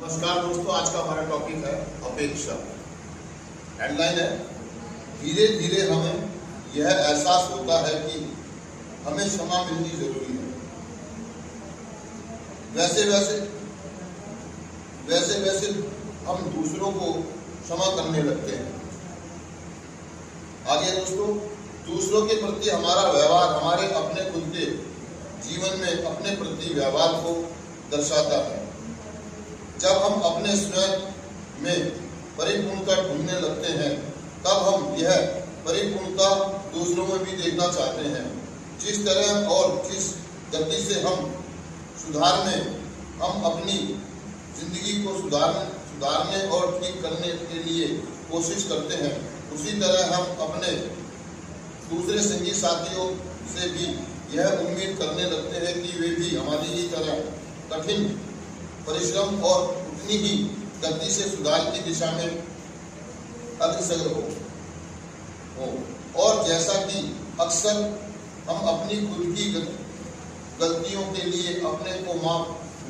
नमस्कार दोस्तों, आज का हमारा टॉपिक है अपेक्षा। हेडलाइन है, धीरे धीरे हमें यह एहसास होता है कि हमें क्षमा मिलनी जरूरी है। वैसे वैसे वैसे वैसे हम दूसरों को क्षमा करने लगते हैं। आगे दोस्तों, दूसरों के प्रति हमारा व्यवहार हमारे अपने खुद के जीवन में अपने प्रति व्यवहार को दर्शाता है। जब हम अपने स्वयं में परिपूर्णता ढूंढने लगते हैं, तब हम यह परिपूर्णता दूसरों में भी देखना चाहते हैं। जिस तरह और जिस गति से हम अपनी जिंदगी को सुधारने और ठीक करने के लिए कोशिश करते हैं, उसी तरह हम अपने दूसरे संगी साथियों से भी यह उम्मीद करने लगते हैं कि वे भी हमारी ही तरह कठिन परिश्रम और उतनी ही गति से सुधार की दिशा में अग्रसर हो। और जैसा कि अक्सर हम अपनी खुद की गलतियों के लिए अपने को माफ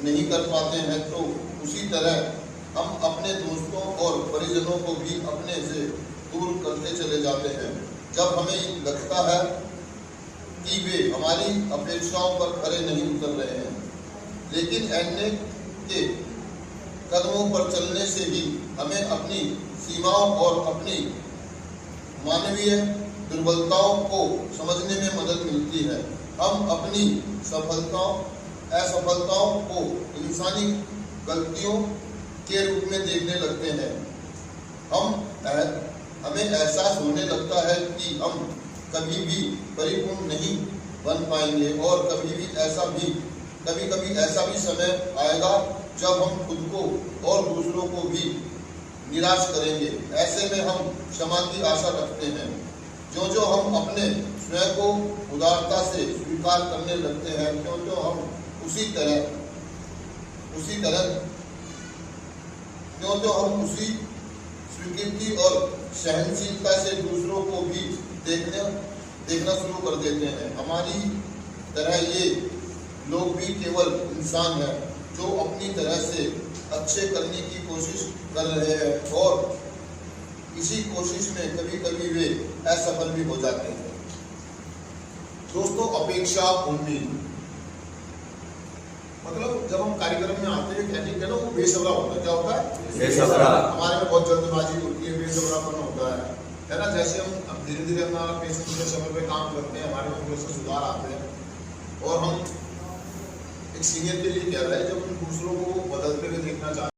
नहीं कर पाते हैं, तो उसी तरह हम अपने दोस्तों और परिजनों को भी अपने से दूर करते चले जाते हैं। जब हमें लगता है कि वे हमारी अपेक्षाओं पर खरे नहीं उतर रहे हैं, लेकिन अन्य के कदमों पर चलने से ही हमें अपनी सीमाओं और अपनी मानवीय दुर्बलताओं को समझने में मदद मिलती है। हम अपनी असफलताओं को इंसानी गलतियों के रूप में देखने लगते हैं। हमें एहसास होने लगता है कि हम कभी भी परिपूर्ण नहीं बन पाएंगे और कभी कभी ऐसा भी समय आएगा जब हम खुद को और दूसरों को भी निराश करेंगे। ऐसे में हम क्षमा की आशा रखते हैं। जो हम अपने स्वयं को उदारता से स्वीकार करने लगते हैं, क्यों हम उसी स्वीकृति और सहनशीलता से दूसरों को भी देखना शुरू कर देते हैं। हमारी तरह ये लोग भी केवल इंसान हैं जो अपनी तरह से अच्छे करने की कोशिश कर रहे हैं, और इसी कोशिश में कभी कभी वे असफल भी हो जाते हैं। दोस्तों, अपेक्षा उम्मीद मतलब जब हम कार्यक्रम में आते हैं, कहते हैं ना, वो बेसब्रा होता है। क्या होता है? बेसब्रा। हमारे में बहुत जल्दबाजी होती है, बेसब्रापन होता है ना। जैसे हम धीरे धीरे अपना पेशेंट के समय पे काम करते हैं, हमारे में थोड़े से सुधार आते हैं और हम एक सीनियर के लिए कह रहे हैं, जब हम दूसरों को बदलते हुए देखना चाहते हैं।